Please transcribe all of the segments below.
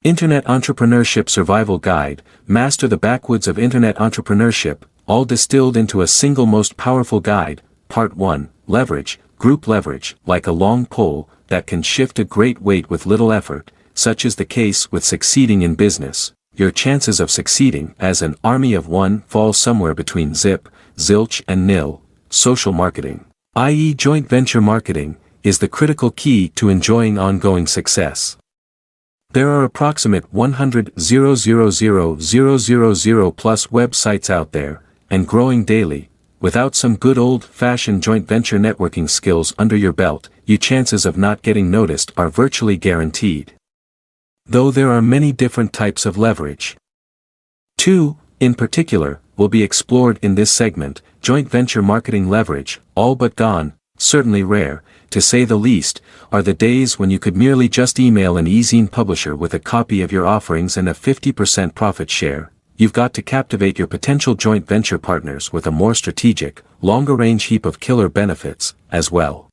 Internet Entrepreneurship Survival Guide, Master the Backwoods of Internet Entrepreneurship, all distilled into a single most powerful guide. Part 1, Leverage, Group Leverage, like a long pole, that can shift a great weight with little effort, such is the case with succeeding in business. Your chances of succeeding as an army of one fall somewhere between zip, zilch and nil. Social marketing, i.e. joint venture marketing, is the critical key to enjoying ongoing success. There are approximate 100,000,000 plus websites out there, and growing daily. Without some good old-fashioned joint venture networking skills under your belt, your chances of not getting noticed are virtually guaranteed. Though there are many different types of leverage. 2, in particular, will be explored in this segment: joint venture marketing leverage, all but gone, certainly rare, to say the least, are the days when you could merely just email an e-zine publisher with a copy of your offerings and a 50% profit share. You've got to captivate your potential joint venture partners with a more strategic, longer-range heap of killer benefits, as well.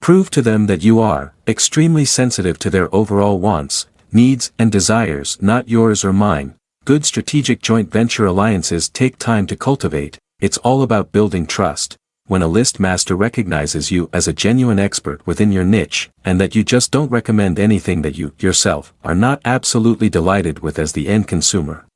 Prove to them that you are extremely sensitive to their overall wants, needs and desires, not yours or mine. Good strategic joint venture alliances take time to cultivate. It's all about building trust. When a list master recognizes you as a genuine expert within your niche, and that you just don't recommend anything that you, yourself, are not absolutely delighted with as the end consumer.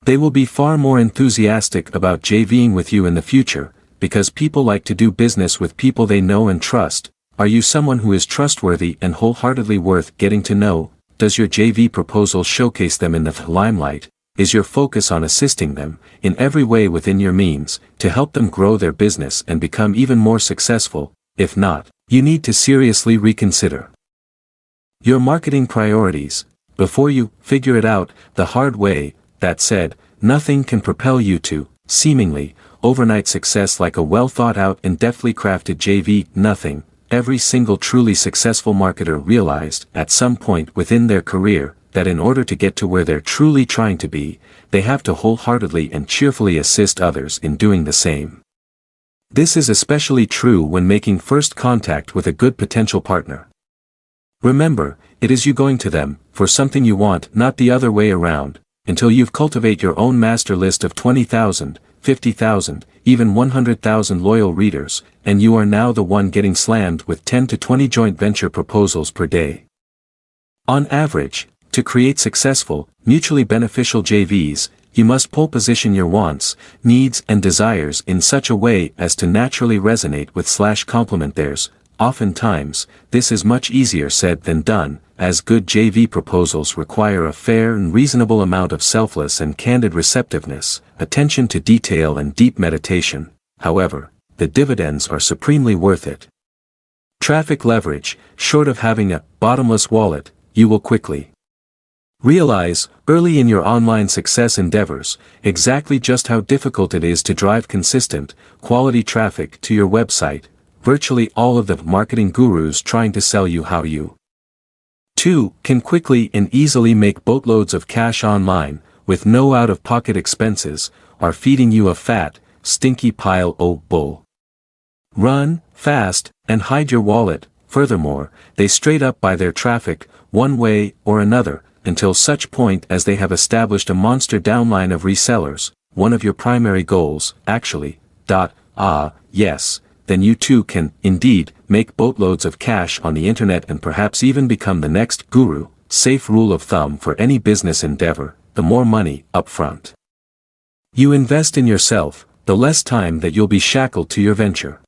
They will be far more enthusiastic about JVing with you in the future, because people like to do business with people they know and trust. Are you someone who is trustworthy and wholeheartedly worth getting to know? Does your JV proposal showcase them in the limelight? Is your focus on assisting them, in every way within your means, to help them grow their business and become even more successful? If not, you need to seriously reconsider your marketing priorities, before you figure it out the hard way. That said, nothing can propel you to, seemingly, overnight success like a well-thought-out and deftly crafted JV. Nothing. Every single truly successful marketer realized, at some point within their career, that in order to get to where they're truly trying to be, they have to wholeheartedly and cheerfully assist others in doing the same. This is especially true when making first contact with a good potential partner. Remember, it is you going to them for something you want, not the other way around, until you've cultivated your own master list of 20,000, 50,000, even 100,000 loyal readers, and you are now the one getting slammed with 10 to 20 joint venture proposals per day. On average, to create successful, mutually beneficial JVs, you must pole position your wants, needs and desires in such a way as to naturally resonate with/complement theirs. Oftentimes, this is much easier said than done, as good JV proposals require a fair and reasonable amount of selfless and candid receptiveness, attention to detail and deep meditation. However, the dividends are supremely worth it. Traffic leverage, short of having a bottomless wallet, you will quickly realize, early in your online success endeavors, exactly just how difficult it is to drive consistent, quality traffic to your website. Virtually all of the marketing gurus trying to sell you how you 2 can quickly and easily make boatloads of cash online, with no out-of-pocket expenses, are feeding you a fat, stinky pile of bull. Run fast, and hide your wallet. Furthermore, they straight up buy their traffic, one way or another, until such point as they have established a monster downline of resellers. One of your primary goals, actually. Yes, then you too can, indeed, make boatloads of cash on the internet and perhaps even become the next guru. Safe rule of thumb for any business endeavor: the more money up front you invest in yourself, the less time that you'll be shackled to your venture.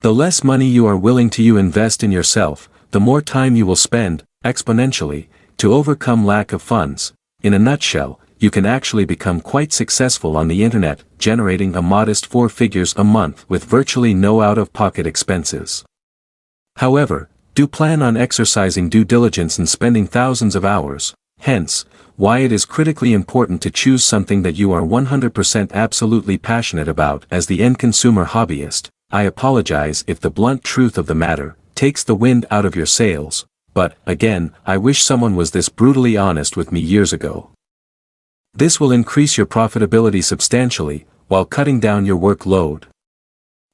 The less money you are willing to invest in yourself, the more time you will spend, exponentially, to overcome lack of funds. In a nutshell, you can actually become quite successful on the internet, generating a modest 4 figures a month with virtually no out-of-pocket expenses. However, do plan on exercising due diligence and spending thousands of hours, hence, why it is critically important to choose something that you are 100% absolutely passionate about as the end consumer hobbyist. I apologize if the blunt truth of the matter takes the wind out of your sails, but, again, I wish someone was this brutally honest with me years ago. This will increase your profitability substantially, while cutting down your workload.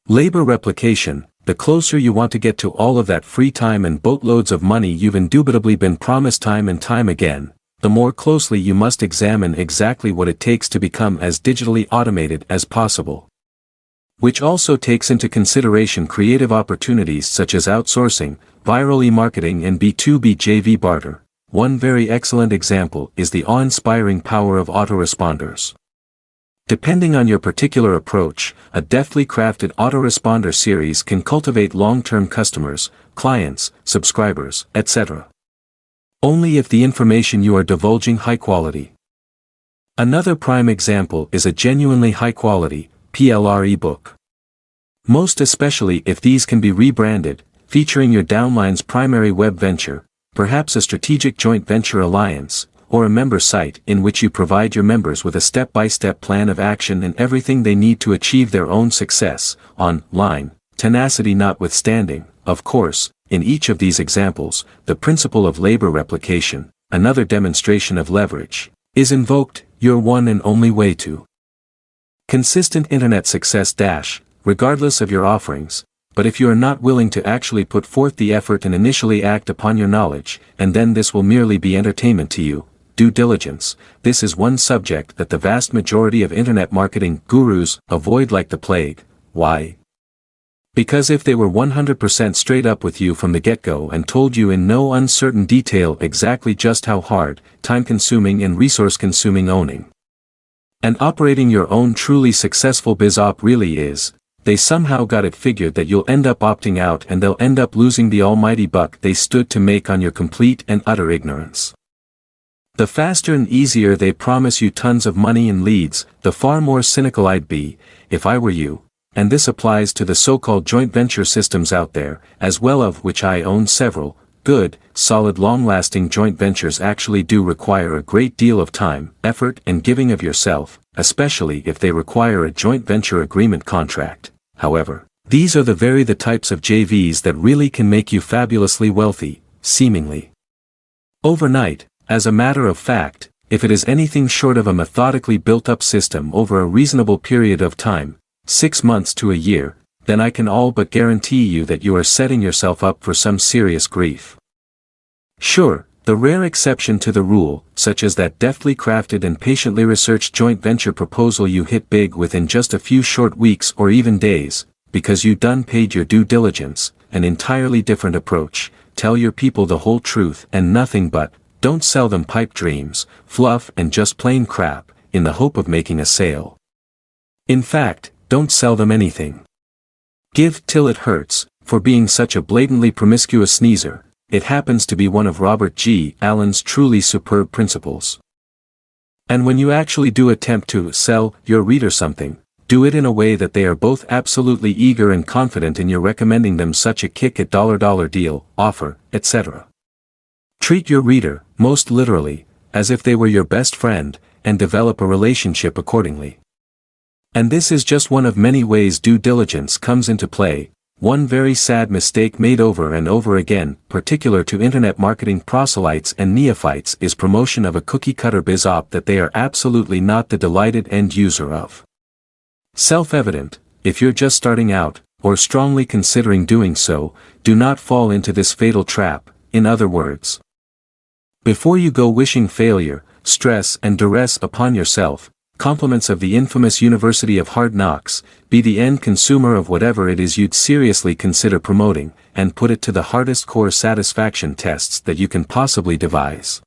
Labor replication, the closer you want to get to all of that free time and boatloads of money you've indubitably been promised time and time again, the more closely you must examine exactly what it takes to become as digitally automated as possible. Which also takes into consideration creative opportunities such as outsourcing, viral e-marketing and B2B JV barter. One very excellent example is the awe-inspiring power of autoresponders. Depending on your particular approach, a deftly crafted autoresponder series can cultivate long-term customers, clients, subscribers, etc. Only if the information you are divulging high quality. Another prime example is a genuinely high-quality PLR ebook. Most especially if these can be rebranded, featuring your downline's primary web venture, perhaps a strategic joint venture alliance, or a member site in which you provide your members with a step-by-step plan of action and everything they need to achieve their own success, online, tenacity notwithstanding. Of course, in each of these examples, the principle of labor replication, another demonstration of leverage, is invoked, your one and only way to consistent internet success regardless of your offerings. But if you are not willing to actually put forth the effort and initially act upon your knowledge, and then this will merely be entertainment to you, due diligence. This is one subject that the vast majority of internet marketing gurus avoid like the plague. Why? Because if they were 100% straight up with you from the get-go and told you in no uncertain detail exactly just how hard, time-consuming and resource-consuming owning and operating your own truly successful biz op really is, they somehow got it figured that you'll end up opting out and they'll end up losing the almighty buck they stood to make on your complete and utter ignorance. The faster and easier they promise you tons of money and leads, the far more cynical I'd be, if I were you, and this applies to the so-called joint venture systems out there, as well of which I own several. Good, solid long-lasting joint ventures actually do require a great deal of time, effort and giving of yourself, especially if they require a joint venture agreement contract. However, these are the types of JVs that really can make you fabulously wealthy, seemingly overnight. As a matter of fact, if it is anything short of a methodically built-up system over a reasonable period of time, 6 months to a year, then I can all but guarantee you that you are setting yourself up for some serious grief. Sure, the rare exception to the rule, such as that deftly crafted and patiently researched joint venture proposal you hit big within just a few short weeks or even days, because you done paid your due diligence, an entirely different approach. Tell your people the whole truth and nothing but, don't sell them pipe dreams, fluff and just plain crap, in the hope of making a sale. In fact, don't sell them anything. Give till it hurts, for being such a blatantly promiscuous sneezer. It happens to be one of Robert G. Allen's truly superb principles. And when you actually do attempt to sell your reader something, do it in a way that they are both absolutely eager and confident in your recommending them such a kick at dollar deal, offer, etc. Treat your reader, most literally, as if they were your best friend, and develop a relationship accordingly. And this is just one of many ways due diligence comes into play. One very sad mistake made over and over again, particular to internet marketing proselytes and neophytes, is promotion of a cookie-cutter biz op that they are absolutely not the delighted end user of. Self-evident, if you're just starting out, or strongly considering doing so, do not fall into this fatal trap. In other words, before you go wishing failure, stress and duress upon yourself, compliments of the infamous University of Hard Knocks, be the end consumer of whatever it is you'd seriously consider promoting, and put it to the hardest core satisfaction tests that you can possibly devise.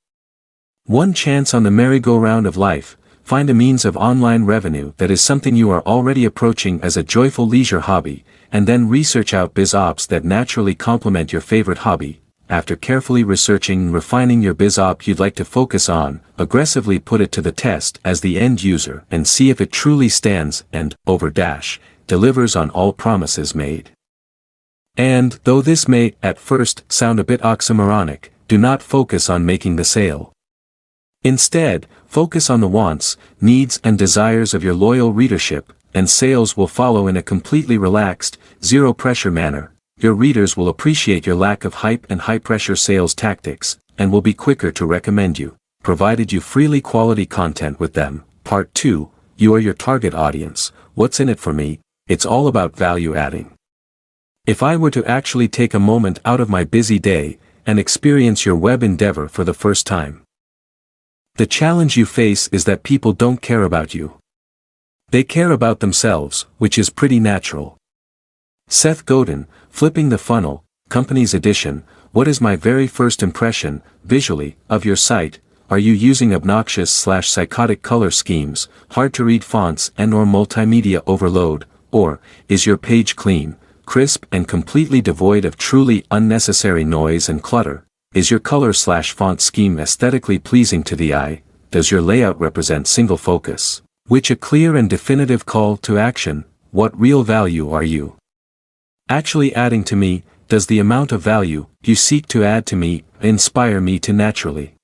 One chance on the merry-go-round of life, find a means of online revenue that is something you are already approaching as a joyful leisure hobby, and then research out biz ops that naturally complement your favorite hobby. After carefully researching and refining your biz op you'd like to focus on, aggressively put it to the test as the end user and see if it truly stands and, delivers on all promises made. And, though this may, at first, sound a bit oxymoronic, do not focus on making the sale. Instead, focus on the wants, needs and desires of your loyal readership, and sales will follow in a completely relaxed, zero-pressure manner. Your readers will appreciate your lack of hype and high-pressure sales tactics, and will be quicker to recommend you, provided you freely quality content with them. Part 2, you are your target audience. What's in it for me? It's all about value adding. If I were to actually take a moment out of my busy day and experience your web endeavor for the first time. The challenge you face is that people don't care about you. They care about themselves, which is pretty natural. Seth Godin, Flipping the Funnel, Company's Edition. What is my very first impression, visually, of your site? Are you using obnoxious/psychotic color schemes, hard-to-read fonts and/or multimedia overload, or is your page clean, crisp and completely devoid of truly unnecessary noise and clutter? Is your color/font scheme aesthetically pleasing to the eye? Does your layout represent single focus? Which a clear and definitive call to action? What real value are you actually adding to me? Does the amount of value you seek to add to me inspire me to naturally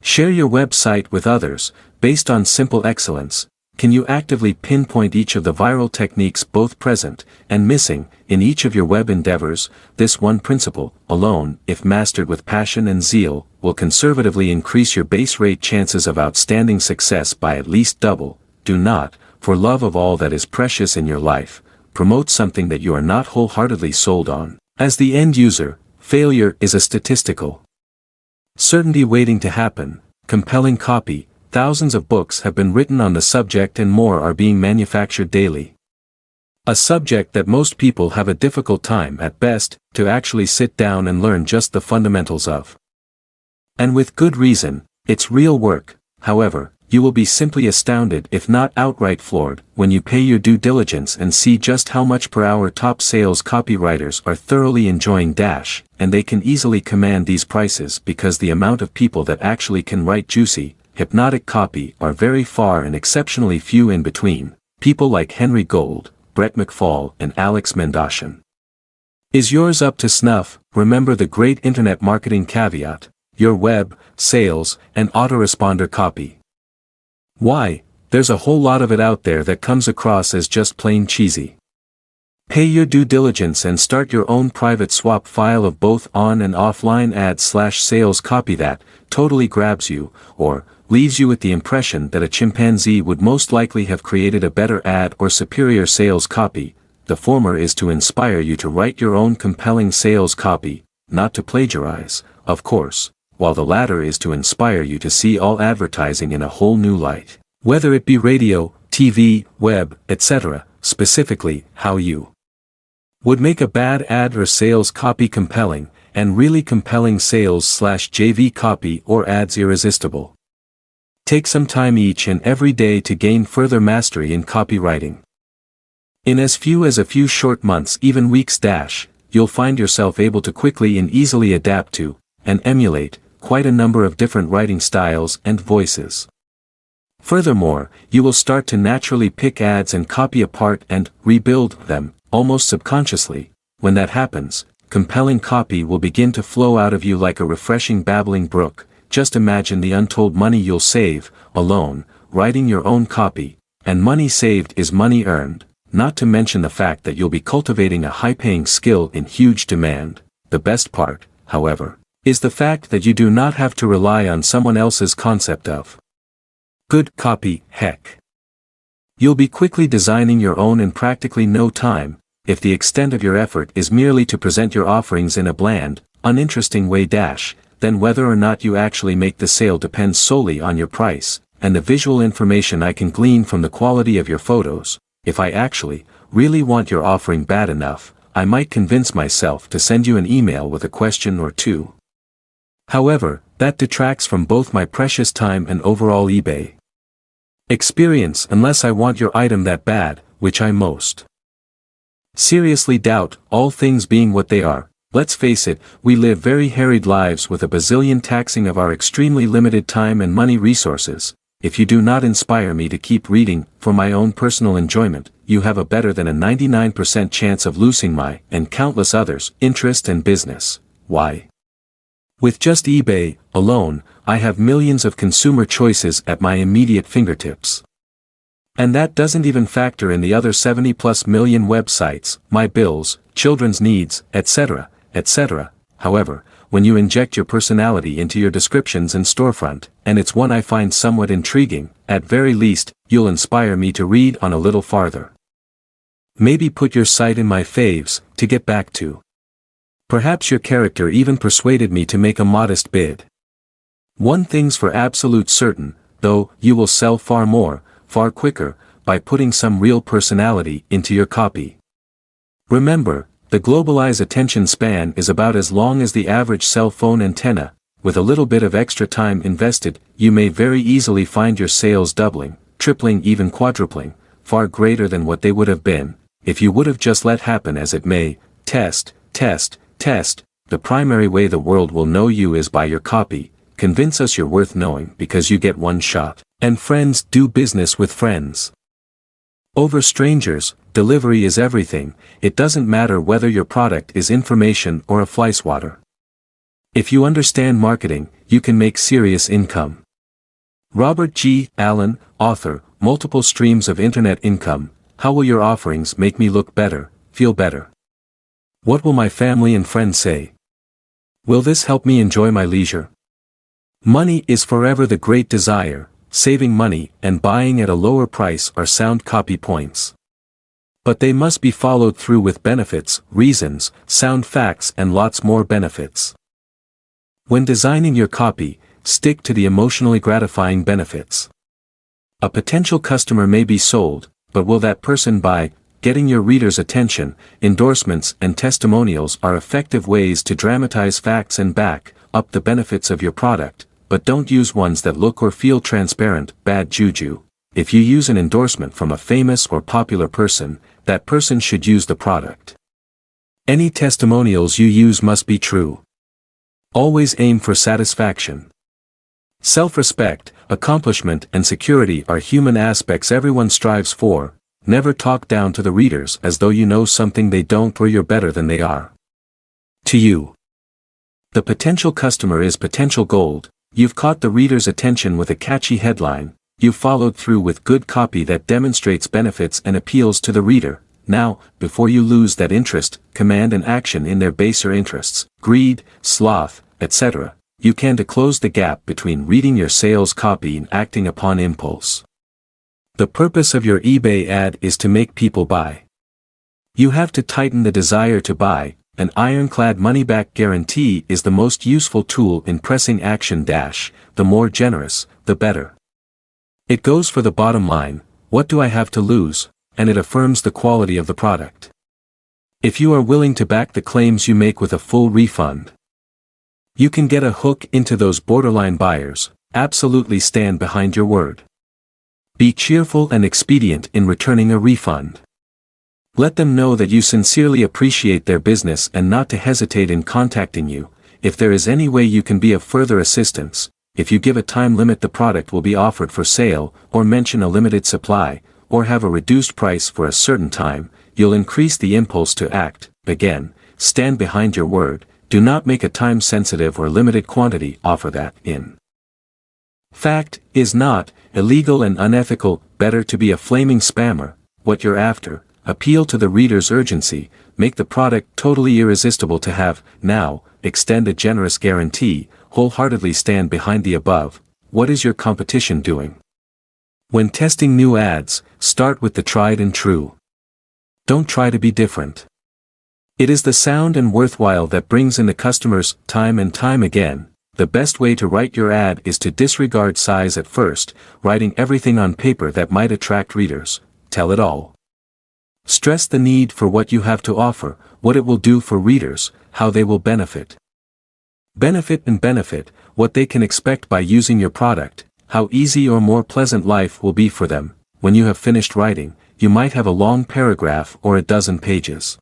share your website with others, based on simple excellence? Can you actively pinpoint each of the viral techniques both present and missing in each of your web endeavors? This one principle, alone, if mastered with passion and zeal, will conservatively increase your base rate chances of outstanding success by at least double. Do not, for love of all that is precious in your life, promote something that you are not wholeheartedly sold on. As the end user, failure is a statistical certainty waiting to happen. Compelling copy. Thousands of books have been written on the subject and more are being manufactured daily. A subject that most people have a difficult time at best to actually sit down and learn just the fundamentals of. And with good reason. It's real work. However, you will be simply astounded if not outright floored when you pay your due diligence and see just how much per hour top sales copywriters are thoroughly enjoying and they can easily command these prices because the amount of people that actually can write juicy, hypnotic copy are very far and exceptionally few in between. People like Henry Gold, Brett McFall and Alex Mendocian. Is yours up to snuff? Remember the great internet marketing caveat: your web, sales, and autoresponder copy. Why? There's a whole lot of it out there that comes across as just plain cheesy. Pay your due diligence and start your own private swap file of both on and offline ad/sales copy that totally grabs you, or leaves you with the impression that a chimpanzee would most likely have created a better ad or superior sales copy. The former is to inspire you to write your own compelling sales copy, not to plagiarize, of course, while the latter is to inspire you to see all advertising in a whole new light. Whether it be radio, TV, web, etc., specifically, how you would make a bad ad or sales copy compelling, and really compelling sales/JV copy or ads irresistible. Take some time each and every day to gain further mastery in copywriting. In as few as a few short months, even weeks, you'll find yourself able to quickly and easily adapt to, and emulate, quite a number of different writing styles and voices. Furthermore, you will start to naturally pick ads and copy apart and rebuild them, almost subconsciously. When that happens, compelling copy will begin to flow out of you like a refreshing babbling brook. Just imagine the untold money you'll save, alone, writing your own copy, and money saved is money earned, not to mention the fact that you'll be cultivating a high-paying skill in huge demand. The best part, however, is the fact that you do not have to rely on someone else's concept of good copy. Heck, you'll be quickly designing your own in practically no time, if the extent of your effort is merely to present your offerings in a bland, uninteresting way. Then whether or not you actually make the sale depends solely on your price, and the visual information I can glean from the quality of your photos. If I actually, really want your offering bad enough, I might convince myself to send you an email with a question or two. However, that detracts from both my precious time and overall eBay experience unless I want your item that bad, which I most seriously doubt, all things being what they are. Let's face it, we live very harried lives with a bazillion taxing of our extremely limited time and money resources. If you do not inspire me to keep reading, for my own personal enjoyment, you have a better than a 99% chance of losing my, and countless others, interest and business. Why? With just eBay alone, I have millions of consumer choices at my immediate fingertips. And that doesn't even factor in the other 70+ million websites, my bills, children's needs, etc., etc. However, when you inject your personality into your descriptions and storefront, and it's one I find somewhat intriguing, at very least, you'll inspire me to read on a little farther. Maybe put your site in my faves, to get back to. Perhaps your character even persuaded me to make a modest bid. One thing's for absolute certain, though, you will sell far more, far quicker, by putting some real personality into your copy. Remember, the globalized attention span is about as long as the average cell phone antenna. With a little bit of extra time invested, you may very easily find your sales doubling, tripling, even quadrupling, far greater than what they would have been, if you would have just let happen as it may. Test. The primary way the world will know you is by your copy. Convince us you're worth knowing because you get one shot. And friends, do business with friends. Over strangers. Delivery is everything. It doesn't matter whether your product is information or a fly swatter. If you understand marketing, you can make serious income. Robert G. Allen, author, Multiple Streams of Internet Income. How will your offerings make me look better, feel better? What will my family and friends say? Will this help me enjoy my leisure? Money is forever the great desire. Saving money and buying at a lower price are sound copy points. But they must be followed through with benefits, reasons, sound facts, and lots more benefits. When designing your copy, stick to the emotionally gratifying benefits. A potential customer may be sold, but will that person buy? Getting your readers' attention, endorsements and testimonials are effective ways to dramatize facts and back up the benefits of your product, but don't use ones that look or feel transparent. Bad juju. If you use an endorsement from a famous or popular person, that person should use the product. Any testimonials you use must be true. Always aim for satisfaction. Self-respect, accomplishment and security are human aspects everyone strives for. Never talk down to the readers as though you know something they don't or you're better than they are. To you. The potential customer is potential gold. You've caught the reader's attention with a catchy headline. You've followed through with good copy that demonstrates benefits and appeals to the reader. Now, before you lose that interest, command an action in their baser interests, greed, sloth, etc. You can to close the gap between reading your sales copy and acting upon impulse. The purpose of your eBay ad is to make people buy. You have to tighten the desire to buy. An ironclad money-back guarantee is the most useful tool in pressing action. The more generous, the better. It goes for the bottom line, what do I have to lose, and it affirms the quality of the product. If you are willing to back the claims you make with a full refund, you can get a hook into those borderline buyers. Absolutely stand behind your word. Be cheerful and expedient in returning a refund. Let them know that you sincerely appreciate their business and not to hesitate in contacting you. If there is any way you can be of further assistance, if you give a time limit the product will be offered for sale, or mention a limited supply, or have a reduced price for a certain time, you'll increase the impulse to act. Again, stand behind your word. Do not make a time-sensitive or limited quantity offer that, in fact, is not illegal and unethical. Better to be a flaming spammer, what you're after. Appeal to the reader's urgency, make the product totally irresistible to have. Now, extend a generous guarantee, wholeheartedly stand behind the above. What is your competition doing? When testing new ads, start with the tried and true. Don't try to be different. It is the sound and worthwhile that brings in the customers. Time and time again, the best way to write your ad is to disregard size at first, writing everything on paper that might attract readers. Tell it all. Stress the need for what you have to offer, what it will do for readers, how they will benefit. Benefit, what they can expect by using your product, how easy or more pleasant life will be for them. When you have finished writing, you might have a long paragraph or a dozen pages.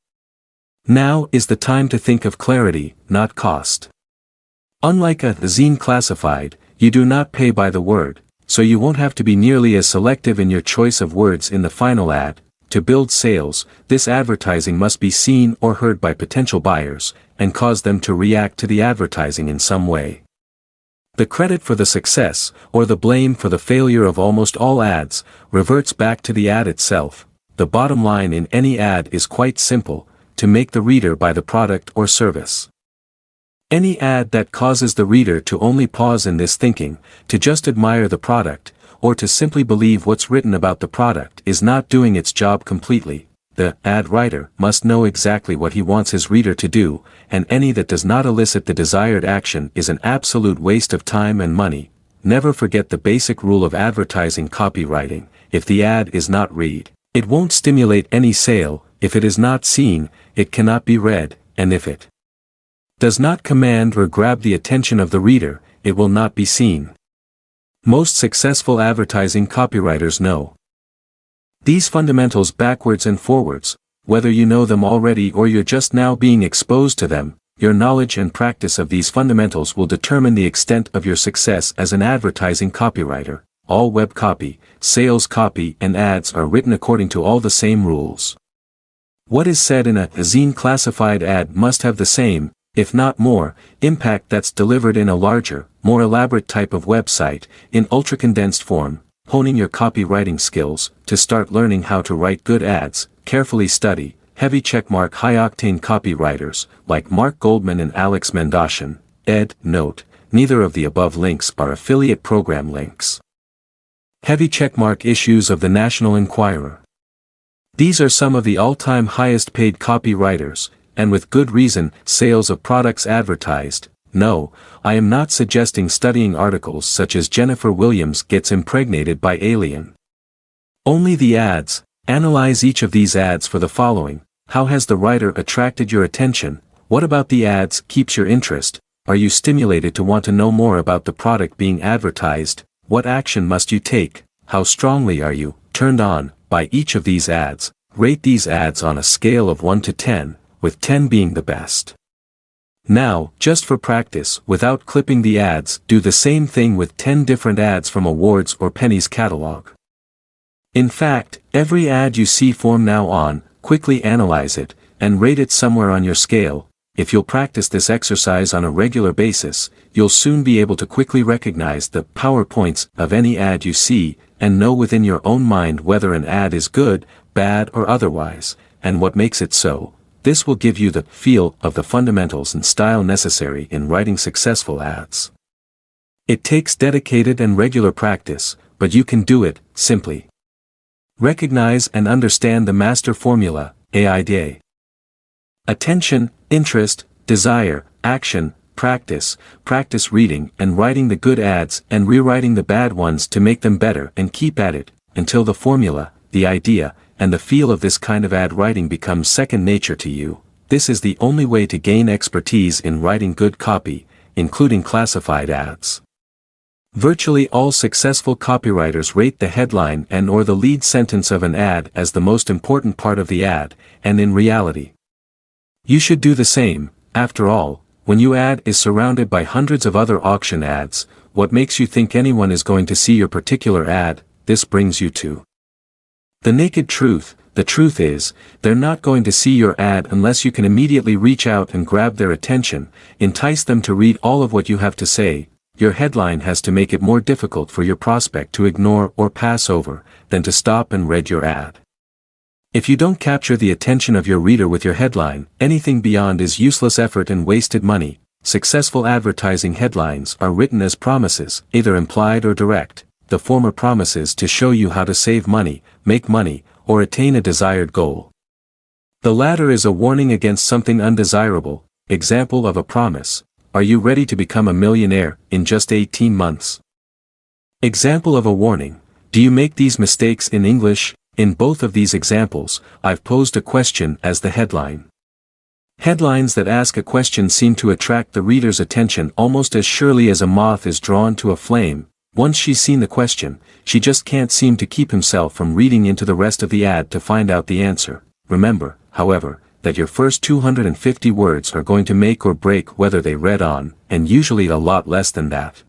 Now is the time to think of clarity, not cost. Unlike a zine classified, you do not pay by the word, so you won't have to be nearly as selective in your choice of words in the final ad. To build sales, this advertising must be seen or heard by potential buyers, and cause them to react to the advertising in some way. The credit for the success, or the blame for the failure of almost all ads, reverts back to the ad itself. The bottom line in any ad is quite simple: to make the reader buy the product or service. Any ad that causes the reader to only pause in this thinking, to just admire the product, or to simply believe what's written about the product is not doing its job completely. The ad writer must know exactly what he wants his reader to do, and any that does not elicit the desired action is an absolute waste of time and money. Never forget the basic rule of advertising copywriting: if the ad is not read, it won't stimulate any sale; if it is not seen, it cannot be read; and if it does not command or grab the attention of the reader, it will not be seen. Most successful advertising copywriters know these fundamentals backwards and forwards. Whether you know them already or you're just now being exposed to them, your knowledge and practice of these fundamentals will determine the extent of your success as an advertising copywriter. All web copy, sales copy, and ads are written according to all the same rules. What is said in a zine classified ad must have the same, if not more, impact that's delivered in a larger, more elaborate type of website, in ultra-condensed form. Honing your copywriting skills. To start learning how to write good ads, carefully study heavy checkmark high-octane copywriters like Mark Goldman and Alex Mendocian. Ed. Note: neither of the above links are affiliate program links. Heavy checkmark issues of the National Enquirer. These are some of the all-time highest paid copywriters, and with good reason. Sales of products advertised. No, I am not suggesting studying articles such as Jennifer Williams gets impregnated by alien. Only the ads. Analyze each of these ads for the following: how has the writer attracted your attention? What about the ads keeps your interest? Are you stimulated to want to know more about the product being advertised? What action must you take? How strongly are you turned on by each of these ads? Rate these ads on a scale of 1 to 10, with 10 being the best. Now, just for practice, without clipping the ads, do the same thing with 10 different ads from Awards or Penny's catalog. In fact, every ad you see from now on, quickly analyze it, and rate it somewhere on your scale. If you'll practice this exercise on a regular basis, you'll soon be able to quickly recognize the PowerPoints of any ad you see, and know within your own mind whether an ad is good, bad, or otherwise, and what makes it so. This will give you the feel of the fundamentals and style necessary in writing successful ads. It takes dedicated and regular practice, but you can do it. Simply recognize and understand the master formula, AIDA. Attention, interest, desire, action, practice. Practice reading and writing the good ads and rewriting the bad ones to make them better, and keep at it, until the formula, the idea, and the feel of this kind of ad writing becomes second nature to you. This is the only way to gain expertise in writing good copy, including classified ads. Virtually all successful copywriters rate the headline and/or the lead sentence of an ad as the most important part of the ad, and in reality, you should do the same. After all, when your ad is surrounded by hundreds of other auction ads, what makes you think anyone is going to see your particular ad? This brings you to the naked truth. The truth is, they're not going to see your ad unless you can immediately reach out and grab their attention, entice them to read all of what you have to say. Your headline has to make it more difficult for your prospect to ignore or pass over, than to stop and read your ad. If you don't capture the attention of your reader with your headline, anything beyond is useless effort and wasted money. Successful advertising headlines are written as promises, either implied or direct. The former promises to show you how to save money, make money, or attain a desired goal. The latter is a warning against something undesirable. Example of a promise: are you ready to become a millionaire in just 18 months? Example of a warning: do you make these mistakes in English? In both of these examples, I've posed a question as the headline. Headlines that ask a question seem to attract the reader's attention almost as surely as a moth is drawn to a flame. Once she's seen the question, she just can't seem to keep himself from reading into the rest of the ad to find out the answer. Remember, however, that your first 250 words are going to make or break whether they read on, and usually a lot less than that.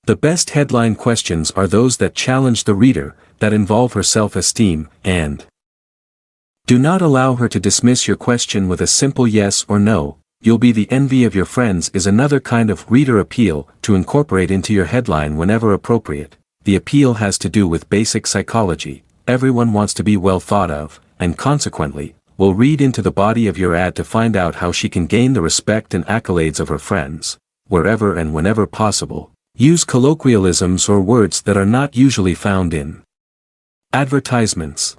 The best headline questions are those that challenge the reader, that involve her self-esteem, and do not allow her to dismiss your question with a simple yes or no. You'll be the envy of your friends is another kind of reader appeal to incorporate into your headline whenever appropriate. The appeal has to do with basic psychology. Everyone wants to be well thought of, and consequently, will read into the body of your ad to find out how she can gain the respect and accolades of her friends. Wherever and whenever possible, use colloquialisms or words that are not usually found in advertisements.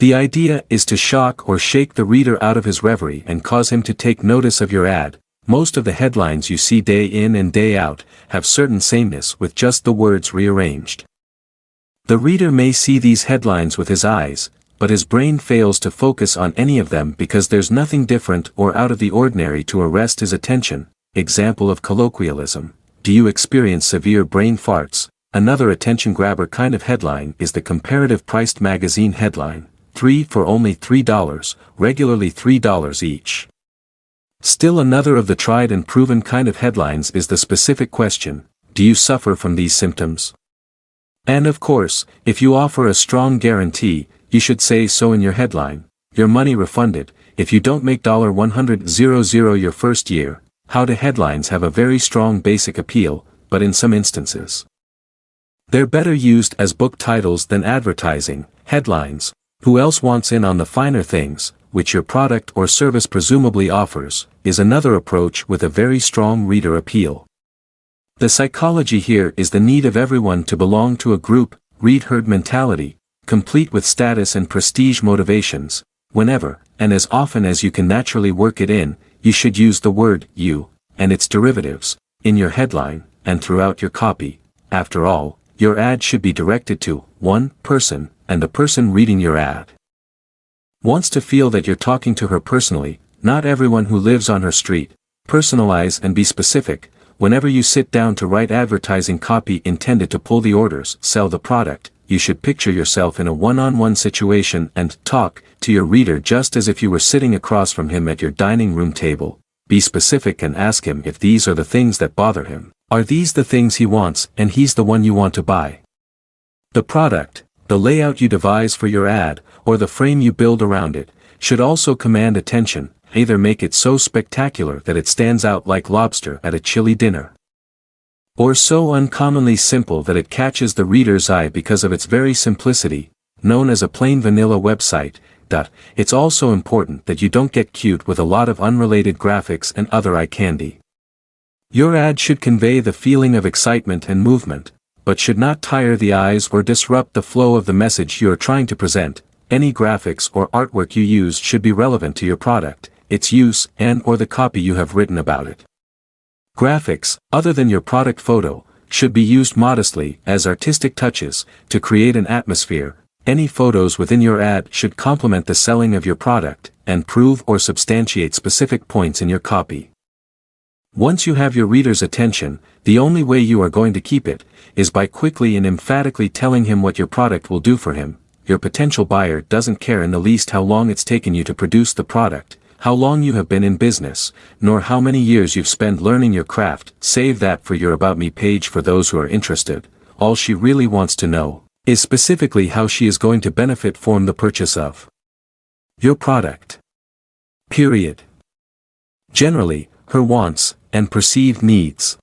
The idea is to shock or shake the reader out of his reverie and cause him to take notice of your ad. Most of the headlines you see day in and day out have certain sameness with just the words rearranged. The reader may see these headlines with his eyes, but his brain fails to focus on any of them because there's nothing different or out of the ordinary to arrest his attention. Example of colloquialism: do you experience severe brain farts? Another attention grabber kind of headline is the comparative priced magazine headline, 3 for only $3, regularly $3 each. Still another of the tried and proven kind of headlines is the specific question: do you suffer from these symptoms? And of course, if you offer a strong guarantee, you should say so in your headline. Your money refunded, if you don't make $100,000 your first year. How do headlines have a very strong basic appeal, but in some instances they're better used as book titles than advertising headlines. Who else wants in on the finer things, which your product or service presumably offers, is another approach with a very strong reader appeal. The psychology here is the need of everyone to belong to a group, read herd mentality, complete with status and prestige motivations. Whenever, and as often as you can naturally work it in, you should use the word you, and its derivatives, in your headline, and throughout your copy. After all, your ad should be directed to one person, and the person reading your ad wants to feel that you're talking to her personally, not everyone who lives on her street. Personalize and be specific. Whenever you sit down to write advertising copy intended to pull the orders, sell the product, you should picture yourself in a one-on-one situation and talk to your reader just as if you were sitting across from him at your dining room table. Be specific and ask him if these are the things that bother him. Are these the things he wants and he's the one you want to buy? The product, the layout you devise for your ad, or the frame you build around it, should also command attention. Either make it so spectacular that it stands out like lobster at a chilly dinner, or so uncommonly simple that it catches the reader's eye because of its very simplicity, known as a plain vanilla website. It's also important that you don't get cute with a lot of unrelated graphics and other eye candy. Your ad should convey the feeling of excitement and movement, but should not tire the eyes or disrupt the flow of the message you are trying to present. Any graphics or artwork you use should be relevant to your product, its use, and/or the copy you have written about it. Graphics, other than your product photo, should be used modestly as artistic touches to create an atmosphere. Any photos within your ad should complement the selling of your product and prove or substantiate specific points in your copy. Once you have your reader's attention, the only way you are going to keep it is by quickly and emphatically telling him what your product will do for him. Your potential buyer doesn't care in the least how long it's taken you to produce the product, how long you have been in business, nor how many years you've spent learning your craft. Save that for your About Me page for those who are interested. All she really wants to know is specifically how she is going to benefit from the purchase of your product. Period. Generally, her wants and perceived needs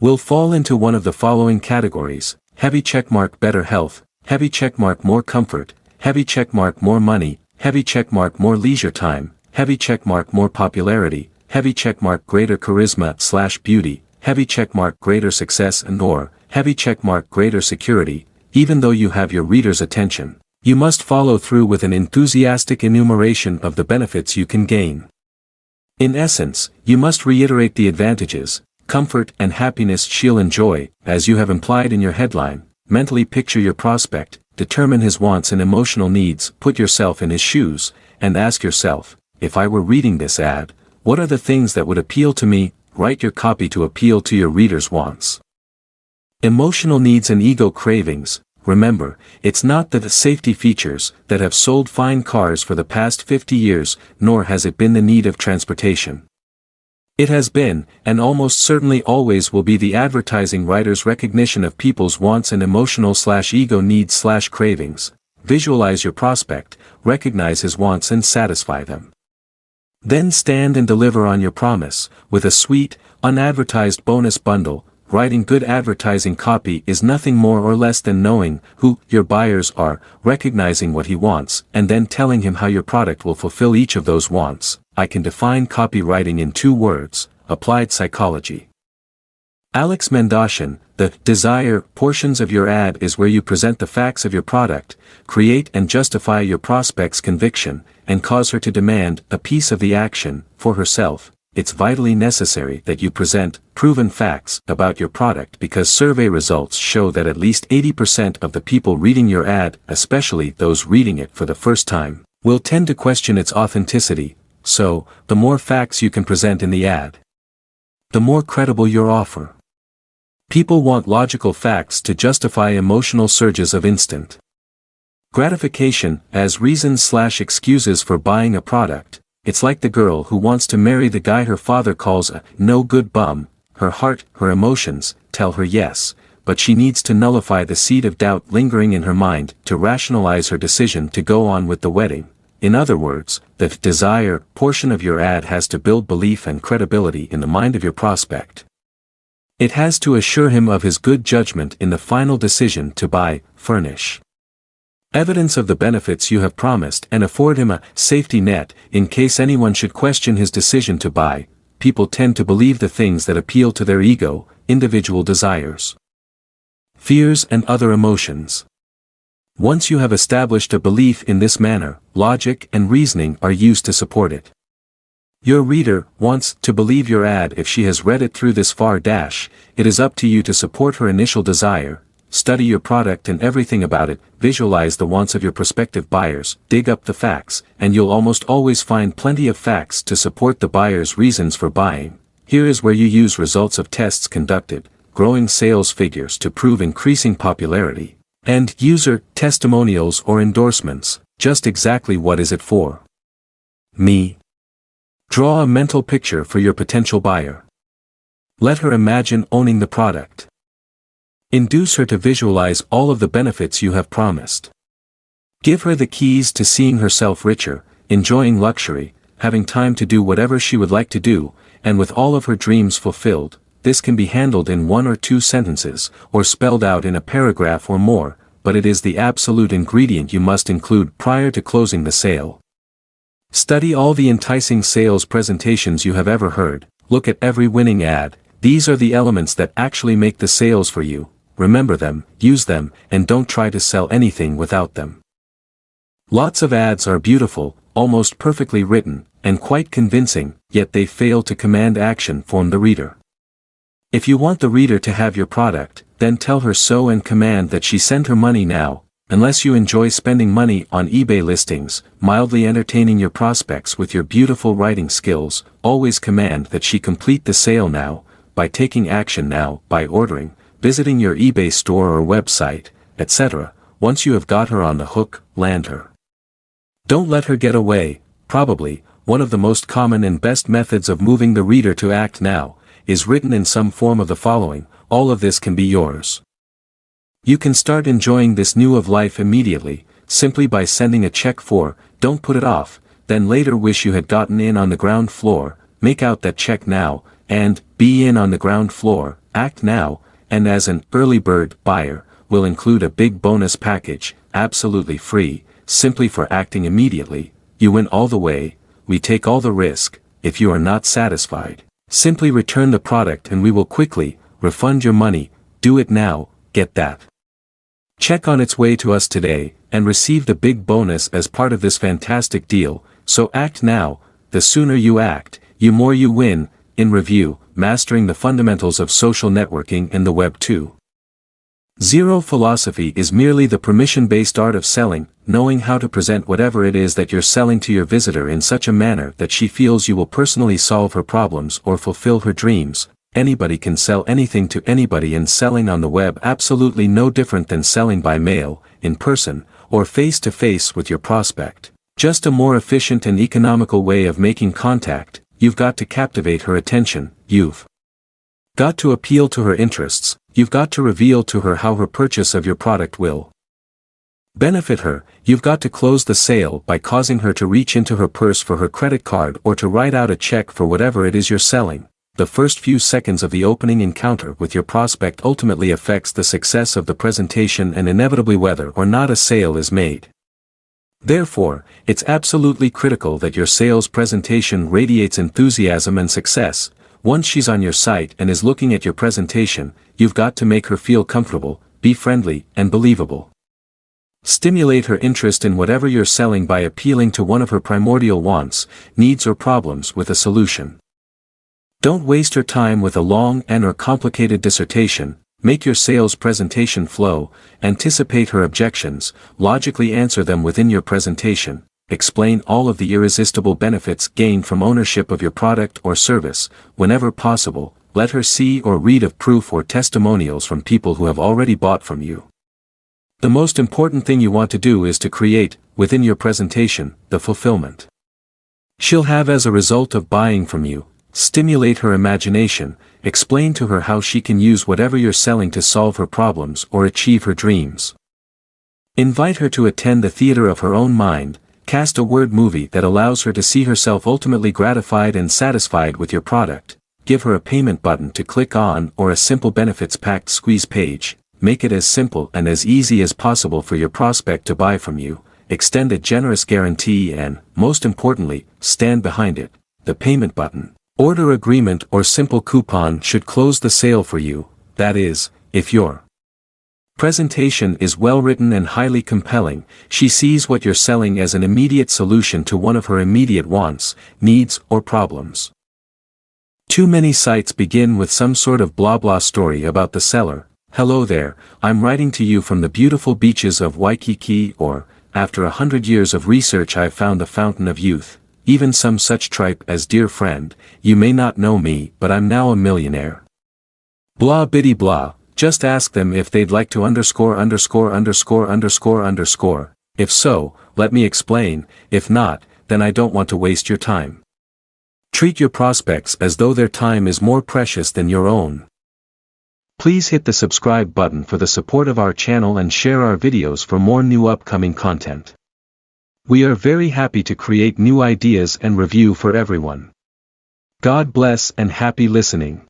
will fall into one of the following categories: heavy checkmark better health, heavy checkmark more comfort, heavy checkmark more money, heavy checkmark more leisure time, heavy checkmark more popularity, heavy checkmark greater charisma/beauty, heavy checkmark greater success, and/or heavy checkmark greater security. Even though you have your reader's attention, you must follow through with an enthusiastic enumeration of the benefits you can gain. In essence, you must reiterate the advantages, comfort and happiness she'll enjoy, as you have implied in your headline. Mentally picture your prospect, determine his wants and emotional needs, put yourself in his shoes, and ask yourself, if I were reading this ad, what are the things that would appeal to me? Write your copy to appeal to your reader's wants, emotional needs and ego cravings. Remember, it's not the safety features that have sold fine cars for the past 50 years, nor has it been the need of transportation. It has been, and almost certainly always will be, the advertising writer's recognition of people's wants and emotional/ego needs/cravings. Visualize your prospect, recognize his wants and satisfy them. Then stand and deliver on your promise, with a sweet, unadvertised bonus bundle. Writing good advertising copy is nothing more or less than knowing who your buyers are, recognizing what he wants, and then telling him how your product will fulfill each of those wants. I can define copywriting in 2 words: applied psychology. Alex Mendocian, The desire portions of your ad is where you present the facts of your product, create and justify your prospect's conviction, and cause her to demand a piece of the action for herself. It's vitally necessary that you present proven facts about your product because survey results show that at least 80% of the people reading your ad, especially those reading it for the first time, will tend to question its authenticity. So, the more facts you can present in the ad, the more credible your offer. People want logical facts to justify emotional surges of instant gratification as reasons/excuses for buying a product. It's like the girl who wants to marry the guy her father calls a no-good bum. Her heart, her emotions, tell her yes, but she needs to nullify the seed of doubt lingering in her mind to rationalize her decision to go on with the wedding. In other words, the desire portion of your ad has to build belief and credibility in the mind of your prospect. It has to assure him of his good judgment in the final decision to buy, furnish evidence of the benefits you have promised, and afford him a safety net in case anyone should question his decision to buy. People tend to believe the things that appeal to their ego, individual desires, fears, and other emotions. Once you have established a belief in this manner, logic and reasoning are used to support it. Your reader wants to believe your ad if she has read it through this far. It is up to you to support her initial desire. Study your product and everything about it, visualize the wants of your prospective buyers, dig up the facts, and you'll almost always find plenty of facts to support the buyer's reasons for buying. Here is where you use results of tests conducted, growing sales figures to prove increasing popularity, and user testimonials or endorsements. Just exactly what is it for? Me. Draw a mental picture for your potential buyer. Let her imagine owning the product. Induce her to visualize all of the benefits you have promised. Give her the keys to seeing herself richer, enjoying luxury, having time to do whatever she would like to do, and with all of her dreams fulfilled. This can be handled in 1 or 2 sentences, or spelled out in a paragraph or more, but it is the absolute ingredient you must include prior to closing the sale. Study all the enticing sales presentations you have ever heard, look at every winning ad. These are the elements that actually make the sales for you. Remember them, use them, and don't try to sell anything without them. Lots of ads are beautiful, almost perfectly written, and quite convincing, yet they fail to command action from the reader. If you want the reader to have your product, then tell her so and command that she send her money now. Unless you enjoy spending money on eBay listings, mildly entertaining your prospects with your beautiful writing skills, always command that she complete the sale now, by taking action now, by ordering, visiting your eBay store or website, etc. Once you have got her on the hook, land her. Don't let her get away. Probably, one of the most common and best methods of moving the reader to act now, is written in some form of the following. All of this can be yours. You can start enjoying this new of life immediately, simply by sending a check for, don't put it off, then later wish you had gotten in on the ground floor, make out that check now, and, be in on the ground floor, act now, and as an early bird buyer, will include a big bonus package, absolutely free, simply for acting immediately. You win all the way, we take all the risk. If you are not satisfied, simply return the product and we will quickly refund your money. Do it now, get that check on its way to us today, and receive the big bonus as part of this fantastic deal. So act now. The sooner you act, the more you win. In review, mastering the fundamentals of social networking and the Web 2.0 philosophy is merely the permission-based art of selling, knowing how to present whatever it is that you're selling to your visitor in such a manner that she feels you will personally solve her problems or fulfill her dreams. Anybody can sell anything to anybody, and selling on the web absolutely no different than selling by mail, in person, or face-to-face with your prospect. Just a more efficient and economical way of making contact. You've got to captivate her attention, you've got to appeal to her interests, you've got to reveal to her how her purchase of your product will benefit her. You've got to close the sale by causing her to reach into her purse for her credit card or to write out a check for whatever it is you're selling. The first few seconds of the opening encounter with your prospect ultimately affects the success of the presentation and inevitably whether or not a sale is made. Therefore, it's absolutely critical that your sales presentation radiates enthusiasm and success. Once she's on your site and is looking at your presentation, you've got to make her feel comfortable, be friendly, and believable. Stimulate her interest in whatever you're selling by appealing to one of her primordial wants, needs or problems with a solution. Don't waste her time with a long and/or complicated dissertation. Make your sales presentation flow, anticipate her objections, logically answer them within your presentation, explain all of the irresistible benefits gained from ownership of your product or service. Whenever possible, let her see or read of proof or testimonials from people who have already bought from you. The most important thing you want to do is to create, within your presentation, the fulfillment she'll have as a result of buying from you. Stimulate her imagination, explain to her how she can use whatever you're selling to solve her problems or achieve her dreams. Invite her to attend the theater of her own mind, cast a word movie that allows her to see herself ultimately gratified and satisfied with your product. Give her a payment button to click on or a simple benefits-packed squeeze page. Make it as simple and as easy as possible for your prospect to buy from you. Extend a generous guarantee and, most importantly, stand behind it. The payment button, order agreement or simple coupon should close the sale for you. That is, if your presentation is well written and highly compelling, she sees what you're selling as an immediate solution to one of her immediate wants, needs, or problems. Too many sites begin with some sort of blah blah story about the seller. Hello there, I'm writing to you from the beautiful beaches of Waikiki, or, after 100 years of research I've found the fountain of youth. Even some such tripe as dear friend, you may not know me but I'm now a millionaire. Blah biddy blah, just ask them if they'd like to underscore. If so, let me explain, if not, then I don't want to waste your time. Treat your prospects as though their time is more precious than your own. Please hit the subscribe button for the support of our channel and share our videos for more new upcoming content. We are very happy to create new ideas and review for everyone. God bless and happy listening.